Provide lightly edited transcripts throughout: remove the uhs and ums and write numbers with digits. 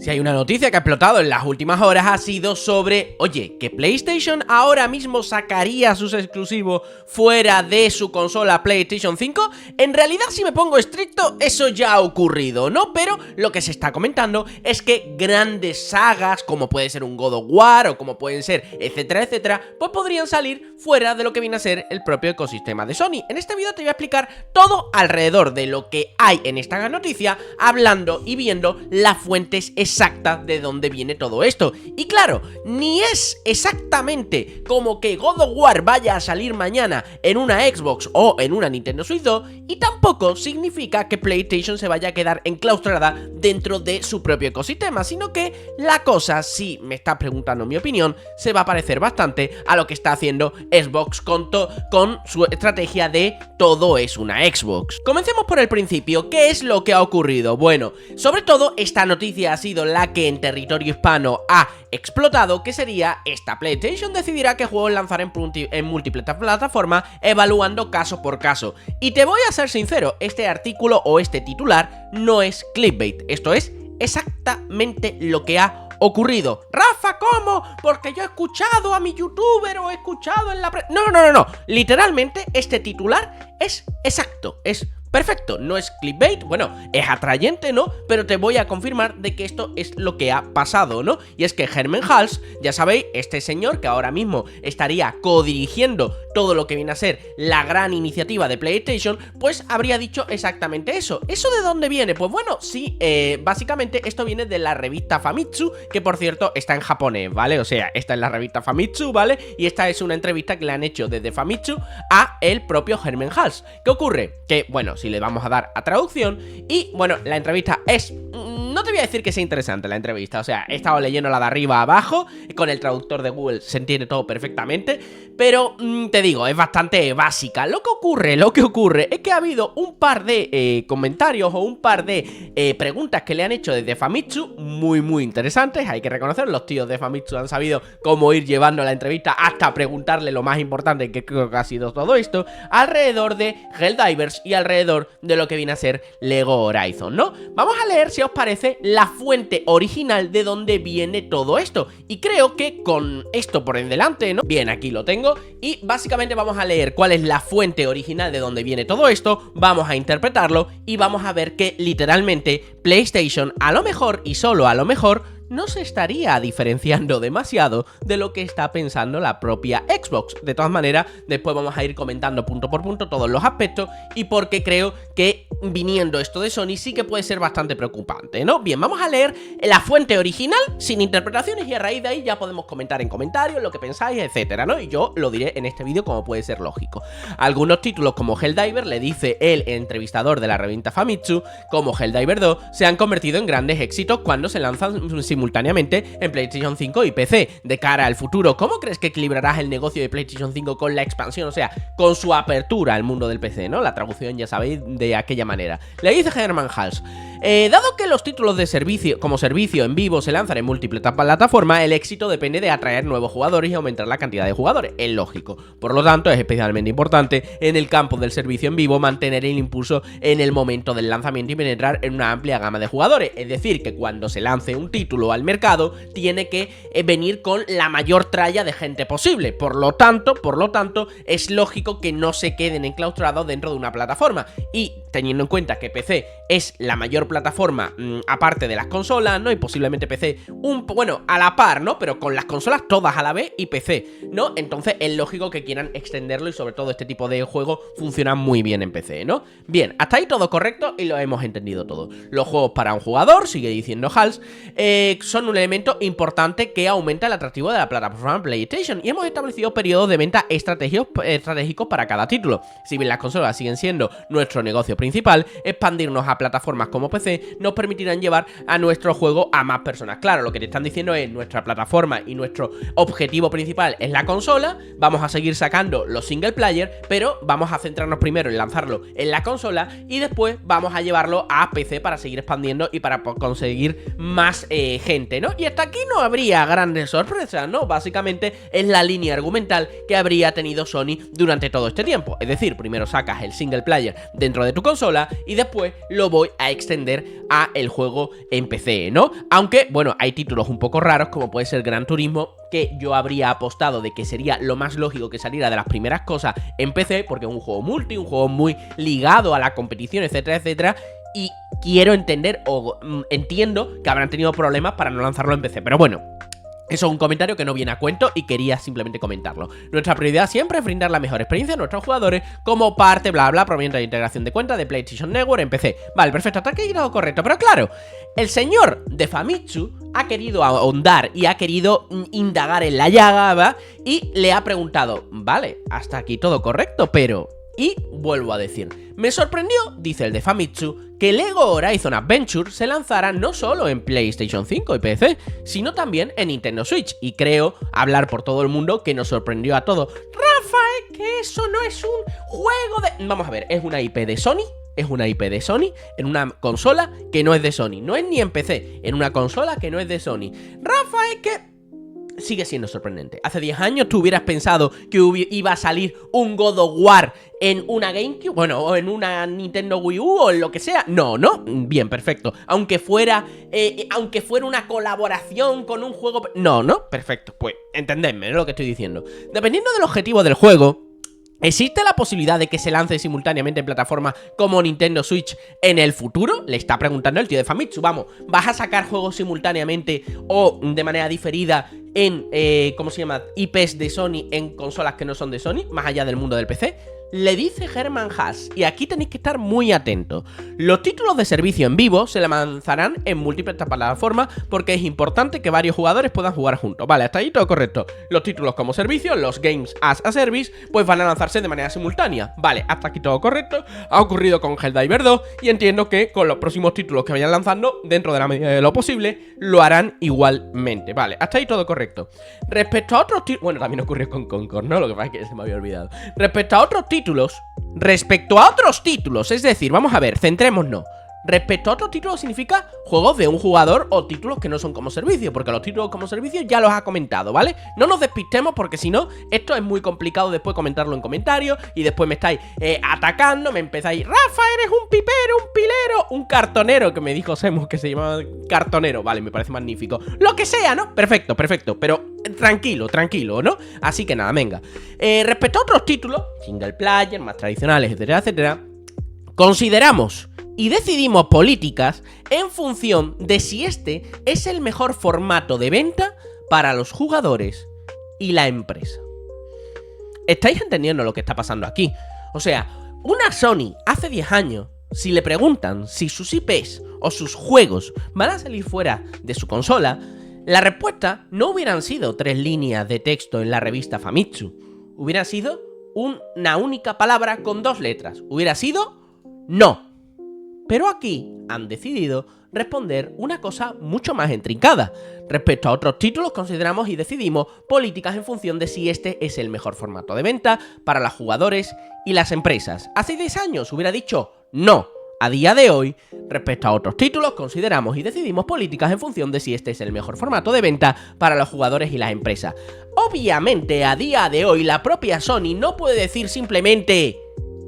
Si hay una noticia que ha explotado en las últimas horas ha sido sobre, oye, que PlayStation ahora mismo sacaría sus exclusivos fuera de su consola PlayStation 5. En realidad, si me pongo estricto, eso ya ha ocurrido, ¿no? Pero lo que se está comentando es que grandes sagas, como puede ser un God of War o como pueden ser, etcétera, etcétera, pues podrían salir fuera de lo que viene a ser el propio ecosistema de Sony. En este vídeo te voy a explicar todo alrededor de lo que hay en esta noticia, hablando y viendo las fuentes exactas de dónde viene todo esto. Y claro, ni es exactamente como que God of War vaya a salir mañana en una Xbox o en una Nintendo Switch 2, y tampoco significa que PlayStation se vaya a quedar enclaustrada dentro de su propio ecosistema, sino que la cosa, si me estás preguntando mi opinión, se va a parecer bastante a lo que está haciendo Xbox con su estrategia de todo es una Xbox. Comencemos por el principio. ¿Qué es lo que ha ocurrido? Bueno, sobre todo esta noticia ha sido la que en territorio hispano ha explotado, que sería esta: PlayStation decidirá qué juegos lanzar en múltiples plataformas, evaluando caso por caso. Y te voy a ser sincero, este artículo o este titular no es clickbait, esto es exactamente lo que ha ocurrido. Rafa, ¿cómo? Porque yo he escuchado a mi youtuber o he escuchado en la No. Literalmente este titular es exacto, es perfecto, no es clickbait, bueno, es atrayente, ¿no? Pero te voy a confirmar de que esto es lo que ha pasado, ¿no? Y es que Hermen Hulst, ya sabéis, este señor que ahora mismo estaría codirigiendo todo lo que viene a ser la gran iniciativa de PlayStation, pues habría dicho exactamente eso. ¿Eso de dónde viene? Pues bueno, sí, básicamente esto viene de la revista Famitsu, que por cierto está en japonés, ¿vale? O sea, esta es la revista Famitsu, ¿vale? Y esta es una entrevista que le han hecho desde Famitsu a el propio Hermen Hulst. ¿Qué ocurre? Que, bueno, si le vamos a dar a traducción, y bueno, la entrevista es... No te voy a decir que sea interesante la entrevista, o sea, he estado leyéndola de arriba a abajo, con el traductor de Google se entiende todo perfectamente, pero te digo, es bastante básica. Lo que ocurre es que ha habido un par de comentarios o un par de preguntas que le han hecho desde Famitsu, muy interesantes, hay que reconocer, los tíos de Famitsu han sabido cómo ir llevando la entrevista hasta preguntarle lo más importante, que creo que ha sido todo esto, alrededor de Helldivers y alrededor de lo que viene a ser Lego Horizon, ¿no? Vamos a leer, si os parece, la fuente original de donde viene todo esto, y creo que con esto por en delante, ¿no? Bien, aquí lo tengo, y básicamente vamos a leer cuál es la fuente original de donde viene todo esto, vamos a interpretarlo y vamos a ver que literalmente PlayStation, a lo mejor y solo a lo mejor, no se estaría diferenciando demasiado de lo que está pensando la propia Xbox. De todas maneras, después vamos a ir comentando punto por punto todos los aspectos y por qué creo que viniendo esto de Sony sí que puede ser bastante preocupante, ¿no? Bien, vamos a leer la fuente original sin interpretaciones y a raíz de ahí ya podemos comentar en comentarios lo que pensáis, etcétera, ¿no? Y yo lo diré en este vídeo como puede ser lógico. Algunos títulos como Helldiver, le dice el entrevistador de la revista Famitsu, como Helldiver 2, se han convertido en grandes éxitos cuando se lanzan simultáneamente en PlayStation 5 y PC. De cara al futuro, ¿cómo crees que equilibrarás el negocio de PlayStation 5 con la expansión? O sea, con su apertura al mundo del PC, ¿no? La traducción, ya sabéis, de aquella manera. Le dice Hermen Hulst: dado que los títulos de servicio como servicio en vivo se lanzan en múltiples plataformas, el éxito depende de atraer nuevos jugadores y aumentar la cantidad de jugadores. Es lógico. Por lo tanto, es especialmente importante en el campo del servicio en vivo mantener el impulso en el momento del lanzamiento y penetrar en una amplia gama de jugadores. Es decir, que cuando se lance un título al mercado, tiene que venir con la mayor tralla de gente posible. Por lo tanto, es lógico que no se queden enclaustrados dentro de una plataforma. Y teniendo en cuenta que PC es la mayor plataforma aparte de las consolas, ¿no? Y posiblemente PC, bueno, a la par, ¿no? Pero con las consolas todas a la vez y PC, ¿no? Entonces es lógico que quieran extenderlo y sobre todo este tipo de juegos funcionan muy bien en PC, ¿no? Bien, hasta ahí todo correcto y lo hemos entendido todo. Los juegos para un jugador, sigue diciendo Hulst, son un elemento importante que aumenta el atractivo de la plataforma PlayStation y hemos establecido periodos de venta estratégicos para cada título. Si bien las consolas siguen siendo nuestro negocio principal, expandirnos a plataformas como PC nos permitirán llevar a nuestro juego a más personas. Claro, lo que te están diciendo es nuestra plataforma y nuestro objetivo principal es la consola, vamos a seguir sacando los single player, pero vamos a centrarnos primero en lanzarlo en la consola y después vamos a llevarlo a PC para seguir expandiendo y para conseguir más gente, ¿no? Y hasta aquí no habría grandes sorpresas, ¿no? Básicamente es la línea argumental que habría tenido Sony durante todo este tiempo. Es decir, primero sacas el single player dentro de tu consola y después lo voy a extender a el juego en PC, ¿no? Aunque, bueno, hay títulos un poco raros como puede ser Gran Turismo, que yo habría apostado de que sería lo más lógico que saliera de las primeras cosas en PC, porque es un juego multi, un juego muy ligado a la competición, etcétera, etcétera. Y quiero entender, o entiendo que habrán tenido problemas para no lanzarlo en PC. Pero bueno, eso es un comentario que no viene a cuento y quería simplemente comentarlo. Nuestra prioridad siempre es brindar la mejor experiencia a nuestros jugadores como parte, bla, bla, proveniente de integración de cuenta de PlayStation Network en PC. Vale, perfecto, hasta aquí he todo correcto. Pero claro, el señor de Famitsu ha querido ahondar y ha querido indagar en la llaga, ¿va? Y le ha preguntado, vale, hasta aquí todo correcto, pero... Y vuelvo a decir, me sorprendió, dice el de Famitsu, que Lego Horizon Adventure se lanzara no solo en PlayStation 5 y PC, sino también en Nintendo Switch. Y creo hablar por todo el mundo que nos sorprendió a todos. Rafa, es que eso no es un juego de... Vamos a ver, es una IP de Sony. Es una IP de Sony en una consola que no es de Sony. No es ni en PC, en una consola que no es de Sony. Rafa, es que... Sigue siendo sorprendente. Hace 10 años tú hubieras pensado que iba a salir un God of War en una GameCube, bueno, o en una Nintendo Wii U o en lo que sea. No, no, bien, perfecto. Aunque fuera una colaboración con un juego... No, no, perfecto. Pues entendedme, ¿no? Lo que estoy diciendo. Dependiendo del objetivo del juego, ¿existe la posibilidad de que se lance simultáneamente en plataformas como Nintendo Switch en el futuro? Le está preguntando el tío de Famitsu. Vamos, ¿vas a sacar juegos simultáneamente o de manera diferida en, ¿cómo se llama? IPs de Sony en consolas que no son de Sony, más allá del mundo del PC? Le dice Herman Haas, y aquí tenéis que estar muy atentos. Los títulos de servicio en vivo se lanzarán en múltiples plataformas porque es importante que varios jugadores puedan jugar juntos. Vale, hasta ahí todo correcto. Los títulos como servicio, los Games as a Service, pues van a lanzarse de manera simultánea. Vale, hasta aquí todo correcto. Ha ocurrido con Helldivers 2 y entiendo que con los próximos títulos que vayan lanzando, dentro de la medida de lo posible, lo harán igualmente. Vale, hasta ahí todo correcto. Respecto a otros títulos... Bueno, también ocurrió con Concord, ¿no? Lo que pasa es que se me había olvidado. Respecto a otros títulos, es decir, vamos a ver, centrémonos. Respecto a otros títulos significa juegos de un jugador o títulos que no son como servicio, porque los títulos como servicio ya los ha comentado, ¿vale? No nos despistemos porque si no, esto es muy complicado después comentarlo en comentarios y después me estáis atacando, me empezáis, Rafa, eres un pipero, un pilero, un cartonero, que me dijo Semus que se llamaba cartonero, vale, me parece magnífico. Lo que sea, ¿no? Perfecto, perfecto, pero tranquilo, tranquilo, ¿no? Así que nada, venga. Respecto a otros títulos, single player, más tradicionales, etcétera, etcétera, consideramos y decidimos políticas en función de si este es el mejor formato de venta para los jugadores y la empresa. ¿Estáis entendiendo lo que está pasando aquí? O sea, una Sony hace 10 años, si le preguntan si sus IPs o sus juegos van a salir fuera de su consola, la respuesta no hubieran sido 3 líneas de texto en la revista Famitsu. Hubiera sido una única palabra con 2 letras. Hubiera sido no. Pero aquí han decidido responder una cosa mucho más intrincada. Respecto a otros títulos, consideramos y decidimos políticas en función de si este es el mejor formato de venta para los jugadores y las empresas. Hace 10 años hubiera dicho no. A día de hoy, respecto a otros títulos, consideramos y decidimos políticas en función de si este es el mejor formato de venta para los jugadores y las empresas. Obviamente, a día de hoy, la propia Sony no puede decir simplemente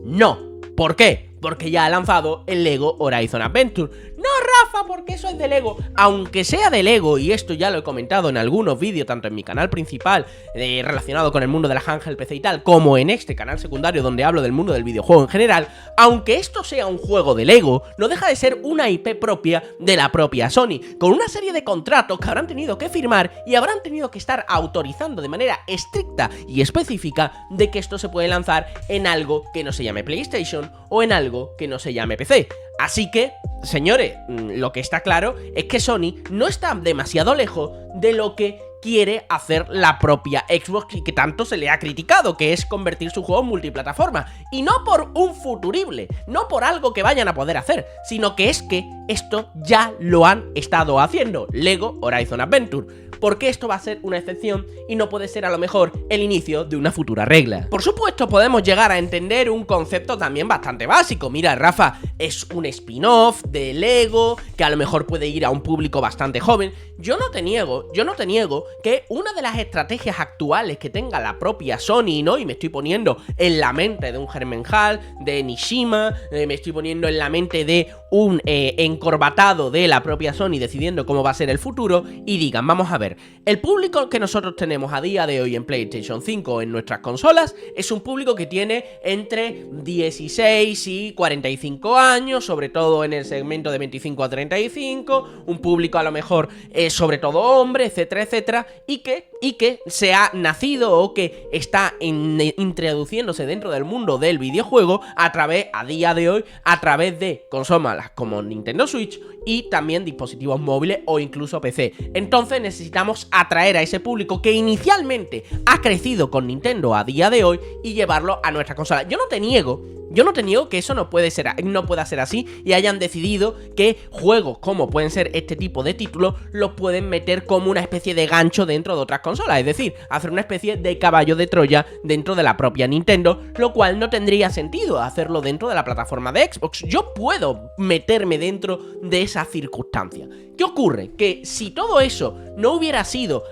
no. ¿Por qué? Porque ya ha lanzado el Lego Horizon Adventure. No, Rafa, porque eso es de Lego. Aunque sea de Lego, y esto ya lo he comentado en algunos vídeos, tanto en mi canal principal relacionado con el mundo de la handheld PC y tal, como en este canal secundario donde hablo del mundo del videojuego en general, aunque esto sea un juego de Lego, no deja de ser una IP propia de la propia Sony, con una serie de contratos que habrán tenido que firmar y habrán tenido que estar autorizando de manera estricta y específica de que esto se puede lanzar en algo que no se llame PlayStation o en algo que no se llame PC. Así que, señores, lo que está claro es que Sony no está demasiado lejos de lo que quiere hacer la propia Xbox y que tanto se le ha criticado, que es convertir su juego en multiplataforma. Y no por un futurible, no por algo que vayan a poder hacer, sino que es que esto ya lo han estado haciendo, Lego Horizon Adventure. Porque esto va a ser una excepción y no puede ser a lo mejor el inicio de una futura regla. Por supuesto, podemos llegar a entender un concepto también bastante básico. Mira, Rafa, es un spin-off de Lego que a lo mejor puede ir a un público bastante joven. Yo no te niego que una de las estrategias actuales que tenga la propia Sony, ¿no? Y me estoy poniendo en la mente de un Hermenhal, de Nishima, me estoy poniendo en la mente de un encorbatado de la propia Sony decidiendo cómo va a ser el futuro, y digan, vamos a ver, el público que nosotros tenemos a día de hoy en PlayStation 5 o en nuestras consolas es un público que tiene entre 16 y 45 años, sobre todo en el segmento de 25 a 35, un público a lo mejor sobre todo hombre, etcétera, etcétera, y que se ha nacido o que está introduciéndose dentro del mundo del videojuego a día de hoy, a través de consolas como Nintendo Switch y también dispositivos móviles o incluso PC. Entonces necesitamos atraer a ese público que inicialmente ha crecido con Nintendo a día de hoy y llevarlo a nuestra consola. Yo no te niego que eso no pueda ser así y hayan decidido que juegos como pueden ser este tipo de títulos los pueden meter como una especie de gancho dentro de otras consolas, es decir, hacer una especie de caballo de Troya dentro de la propia Nintendo, lo cual no tendría sentido hacerlo dentro de la plataforma de Xbox. Yo puedo meterme dentro de esa circunstancia. ¿Qué ocurre? Que si todo eso no hubiera sido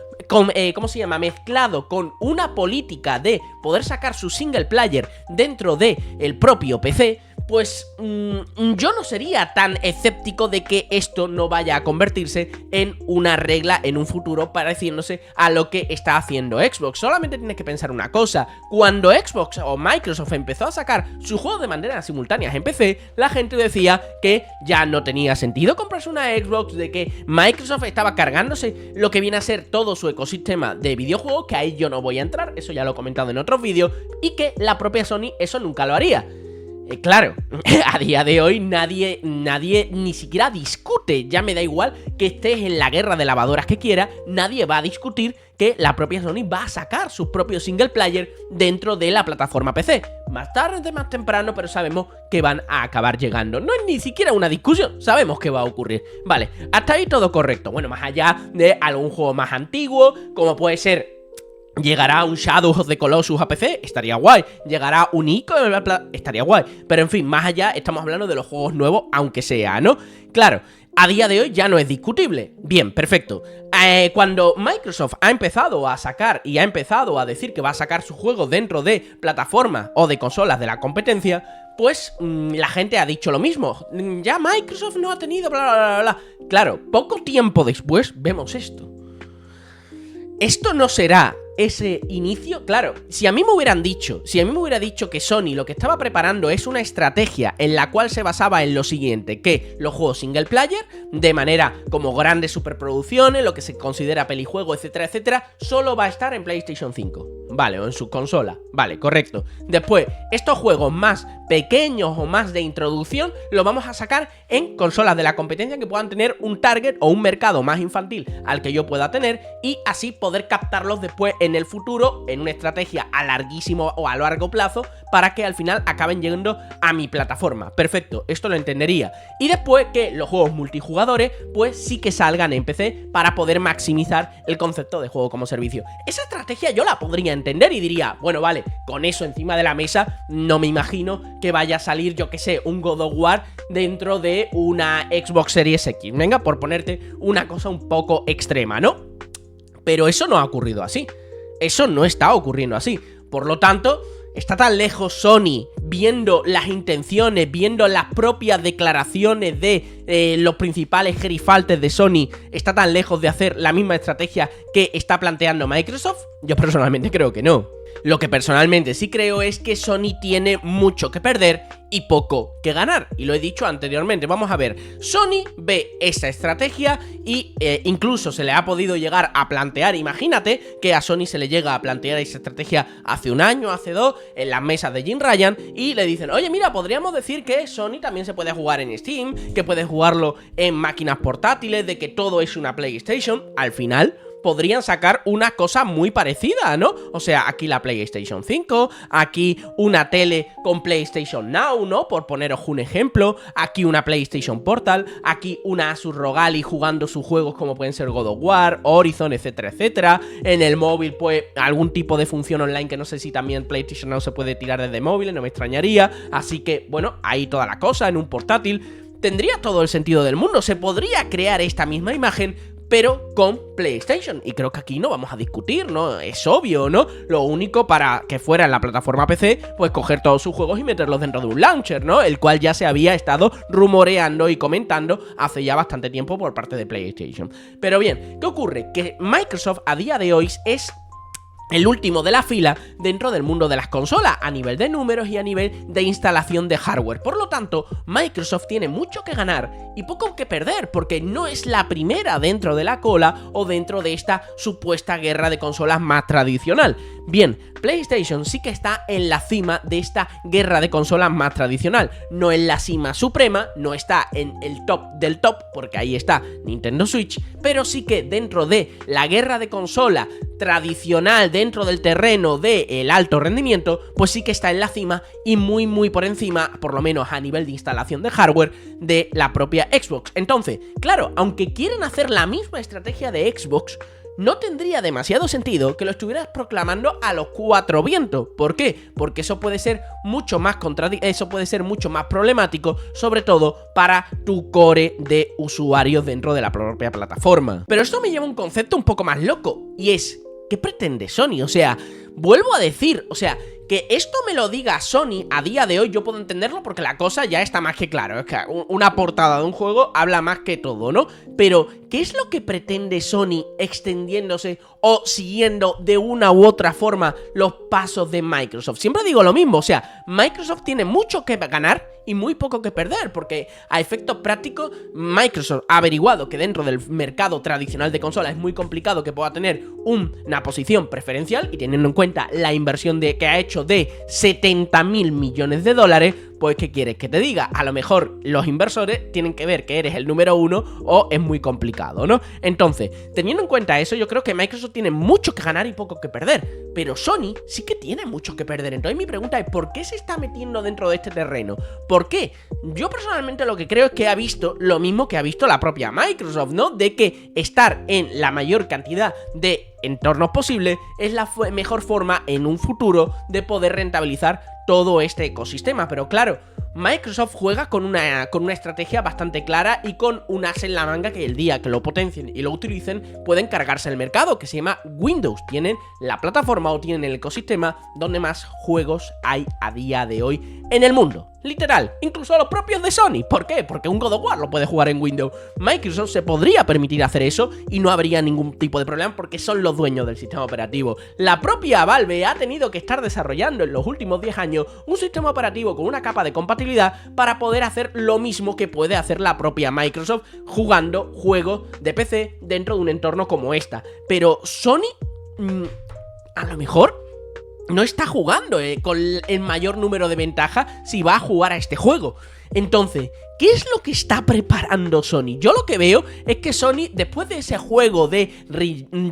mezclado con una política de poder sacar su single player dentro de el propio PC, pues yo no sería tan escéptico de que esto no vaya a convertirse en una regla en un futuro pareciéndose a lo que está haciendo Xbox. Solamente tienes que pensar una cosa: cuando Xbox o Microsoft empezó a sacar sus juegos de manera simultánea en PC, la gente decía que ya no tenía sentido comprarse una Xbox, de que Microsoft estaba cargándose lo que viene a ser todo su ecosistema de videojuegos, que ahí yo no voy a entrar, eso ya lo he comentado en otros vídeos, y que la propia Sony eso nunca lo haría. Claro, a día de hoy nadie ni siquiera discute, ya me da igual que estés en la guerra de lavadoras que quiera, nadie va a discutir que la propia Sony va a sacar sus propios single player dentro de la plataforma PC. Más tarde, más temprano, pero sabemos que van a acabar llegando. No es ni siquiera una discusión, sabemos que va a ocurrir. Vale, hasta ahí todo correcto. Bueno, más allá de algún juego más antiguo, como puede ser... llegará un Shadow of the Colossus a PC, estaría guay. Llegará un Ico, estaría guay. Pero en fin, más allá estamos hablando de los juegos nuevos, aunque sea, ¿no? Claro, a día de hoy ya no es discutible. Bien, perfecto. Cuando Microsoft ha empezado a sacar y ha empezado a decir que va a sacar sus juegos dentro de plataformas o de consolas de la competencia, pues la gente ha dicho lo mismo. Ya Microsoft no ha tenido bla bla bla bla. Claro, poco tiempo después vemos esto. ¿Esto no será ese inicio? Claro, si a mí me hubiera dicho que Sony lo que estaba preparando es una estrategia en la cual se basaba en lo siguiente, que los juegos single player, de manera como grandes superproducciones, lo que se considera pelijuego, etcétera, etcétera, solo va a estar en PlayStation 5, vale, o en su consola, vale, correcto. Después, estos juegos más pequeños o más de introducción los vamos a sacar en consolas de la competencia que puedan tener un target o un mercado más infantil al que yo pueda tener, y así poder captarlos después en el futuro en una estrategia a larguísimo o a largo plazo para que al final acaben llegando a mi plataforma. Perfecto, esto lo entendería. Y después que los juegos multijugadores pues sí que salgan en PC para poder maximizar el concepto de juego como servicio. Esa estrategia yo la podría entender y diría, bueno, vale, con eso encima de la mesa no me imagino que vaya a salir, yo que sé, un God of War dentro de una Xbox Series X. Venga, por ponerte una cosa un poco extrema, ¿no? Pero eso no ha ocurrido así. Eso no está ocurriendo así. Por lo tanto, está tan lejos Sony, viendo las intenciones, viendo las propias declaraciones de los principales gerifaltes de Sony, está tan lejos de hacer la misma estrategia que está planteando Microsoft. Yo personalmente creo que no. Lo que personalmente sí creo es que Sony tiene mucho que perder y poco que ganar, y lo he dicho anteriormente. Vamos a ver, Sony ve esa estrategia y incluso se le ha podido llegar a plantear, imagínate que a Sony se le llega a plantear esa estrategia hace un año, hace dos, en las mesas de Jim Ryan, y le dicen, oye mira, podríamos decir que Sony también se puede jugar en Steam, que puedes jugarlo en máquinas portátiles, de que todo es una PlayStation. Al final podrían sacar una cosa muy parecida, ¿no? O sea, aquí la PlayStation 5, aquí una tele con PlayStation Now, ¿no? Por poneros un ejemplo, aquí una PlayStation Portal, aquí una Asus ROG Ally jugando sus juegos como pueden ser God of War, Horizon, etcétera, etcétera. En el móvil, pues, algún tipo de función online que no sé si también PlayStation Now se puede tirar desde móviles, no me extrañaría. Así que, bueno, ahí toda la cosa, en un portátil. Tendría todo el sentido del mundo, se podría crear esta misma imagen pero con PlayStation. Y creo que aquí no vamos a discutir, ¿no? Es obvio, ¿no? Lo único para que fuera en la plataforma PC, pues coger todos sus juegos y meterlos dentro de un launcher, ¿no? El cual ya se había estado rumoreando y comentando hace ya bastante tiempo por parte de PlayStation. Pero bien, ¿qué ocurre? Que Microsoft a día de hoy es el último de la fila dentro del mundo de las consolas, a nivel de números y a nivel de instalación de hardware. Por lo tanto, Microsoft tiene mucho que ganar y poco que perder, porque no es la primera dentro de la cola o dentro de esta supuesta guerra de consolas más tradicional. Bien, PlayStation sí que está en la cima de esta guerra de consolas más tradicional. No en la cima suprema, no está en el top del top, porque ahí está Nintendo Switch, pero sí que dentro de la guerra de consola tradicional, dentro del terreno del alto rendimiento, pues sí que está en la cima y muy por encima, por lo menos a nivel de instalación de hardware, de la propia Xbox. Entonces, claro, aunque quieren hacer la misma estrategia de Xbox, no tendría demasiado sentido que lo estuvieras proclamando a los cuatro vientos. ¿Por qué? Porque eso puede ser mucho más problemático, sobre todo para tu core de usuarios dentro de la propia plataforma. Pero esto me lleva a un concepto un poco más loco, y es, ¿qué pretende Sony? O sea, vuelvo a decir, o sea, que esto me lo diga Sony a día de hoy yo puedo entenderlo porque la cosa ya está más que claro. Es que una portada de un juego habla más que todo, ¿no? Pero, ¿qué es lo que pretende Sony extendiéndose o siguiendo de una u otra forma los pasos de Microsoft? Siempre digo lo mismo, o sea, Microsoft tiene mucho que ganar y muy poco que perder, porque a efectos prácticos Microsoft ha averiguado que dentro del mercado tradicional de consolas es muy complicado que pueda tener una posición preferencial, y teniendo en cuenta la inversión que ha hecho de 70.000 millones de dólares, pues ¿qué quieres que te diga? A lo mejor los inversores tienen que ver que eres el número uno o es muy complicado, ¿no? Entonces, teniendo en cuenta eso, yo creo que Microsoft tiene mucho que ganar y poco que perder, pero Sony sí que tiene mucho que perder. Entonces mi pregunta es, ¿por qué se está metiendo dentro de este terreno? ¿Por qué? Yo personalmente lo que creo es que ha visto lo mismo que ha visto la propia Microsoft, ¿no? De que estar en la mayor cantidad de entornos posible es la mejor forma en un futuro de poder rentabilizar todo este ecosistema. Pero claro, Microsoft juega con una estrategia bastante clara y con un as en la manga que el día que lo potencien y lo utilicen pueden cargarse el mercado, que se llama Windows. Tienen la plataforma o tienen el ecosistema donde más juegos hay a día de hoy en el mundo. Literal, incluso los propios de Sony. ¿Por qué? Porque un God of War lo puede jugar en Windows. Microsoft se podría permitir hacer eso y no habría ningún tipo de problema porque son los dueños del sistema operativo. La propia Valve ha tenido que estar desarrollando en los últimos 10 años un sistema operativo con una capa de compatibilidad para poder hacer lo mismo que puede hacer la propia Microsoft jugando juegos de PC dentro de un entorno como esta. Pero Sony, a lo mejor no está jugando con el mayor número de ventajas si va a jugar a este juego. Entonces, ¿qué es lo que está preparando Sony? Yo lo que veo es que Sony, después de ese juego de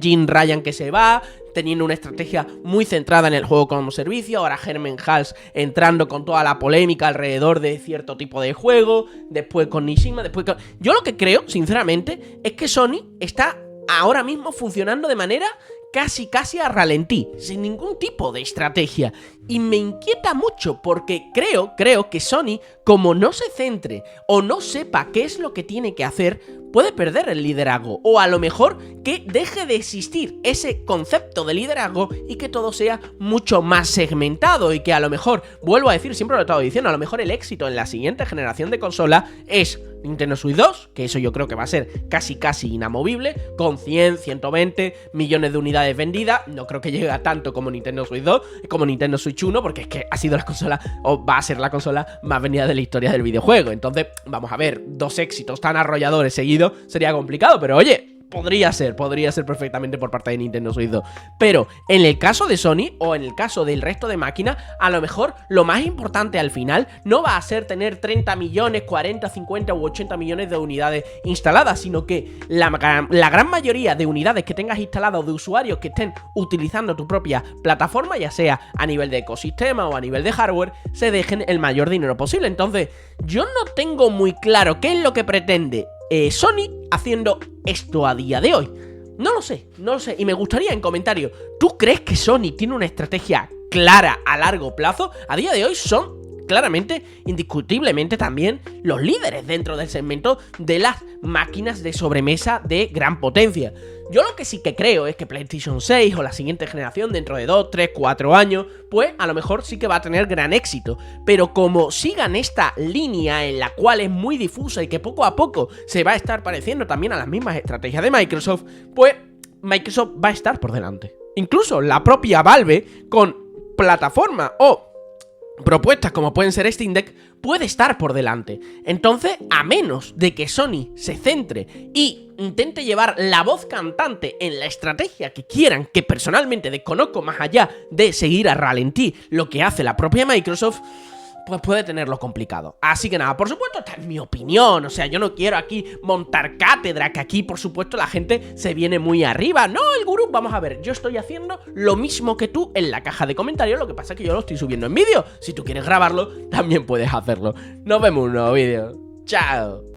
Jim Ryan que se va, teniendo una estrategia muy centrada en el juego como servicio, ahora Hermen Hulst entrando con toda la polémica alrededor de cierto tipo de juego, después con Nishima, después con... Yo lo que creo, sinceramente, es que Sony está ahora mismo funcionando de manera casi a ralentí, sin ningún tipo de estrategia. Y me inquieta mucho porque creo que Sony, como no se centre o no sepa qué es lo que tiene que hacer, puede perder el liderazgo. O a lo mejor que deje de existir ese concepto de liderazgo y que todo sea mucho más segmentado. Y que a lo mejor, vuelvo a decir, siempre lo he estado diciendo, a lo mejor el éxito en la siguiente generación de consola es Nintendo Switch 2, que eso yo creo que va a ser casi inamovible, con 100, 120 millones de unidades vendidas. No creo que llegue a tanto como Nintendo Switch 2, como Nintendo Switch 1, porque es que ha sido la consola, o va a ser la consola más vendida de la historia del videojuego. Entonces, vamos a ver, dos éxitos tan arrolladores seguidos sería complicado, pero oye, podría ser perfectamente por parte de Nintendo Switch 2. Pero en el caso de Sony o en el caso del resto de máquinas, a lo mejor lo más importante al final no va a ser tener 30 millones, 40, 50 u 80 millones de unidades instaladas, sino que la gran mayoría de unidades que tengas instaladas o de usuarios que estén utilizando tu propia plataforma, ya sea a nivel de ecosistema o a nivel de hardware, se dejen el mayor dinero posible. Entonces, yo no tengo muy claro qué es lo que pretende Sony haciendo esto a día de hoy. No lo sé, y me gustaría en comentarios, ¿tú crees que Sony tiene una estrategia clara a largo plazo? A día de hoy son claramente, indiscutiblemente también los líderes dentro del segmento de las máquinas de sobremesa de gran potencia. Yo lo que sí que creo es que PlayStation 6 o la siguiente generación dentro de 2, 3, 4 años, pues a lo mejor sí que va a tener gran éxito. Pero como sigan esta línea en la cual es muy difusa y que poco a poco se va a estar pareciendo también a las mismas estrategias de Microsoft, pues Microsoft va a estar por delante. Incluso la propia Valve, con plataforma o propuestas como pueden ser Steam Deck, puede estar por delante. Entonces, a menos de que Sony se centre y intente llevar la voz cantante en la estrategia que quieran, que personalmente desconozco más allá de seguir a ralentí lo que hace la propia Microsoft, pues puede tenerlo complicado. Así que nada, por supuesto, esta es mi opinión. O sea, yo no quiero aquí montar cátedra, que aquí, por supuesto, la gente se viene muy arriba. No, el gurú, vamos a ver, yo estoy haciendo lo mismo que tú en la caja de comentarios. Lo que pasa es que yo lo estoy subiendo en vídeo. Si tú quieres grabarlo, también puedes hacerlo. Nos vemos en un nuevo vídeo. Chao.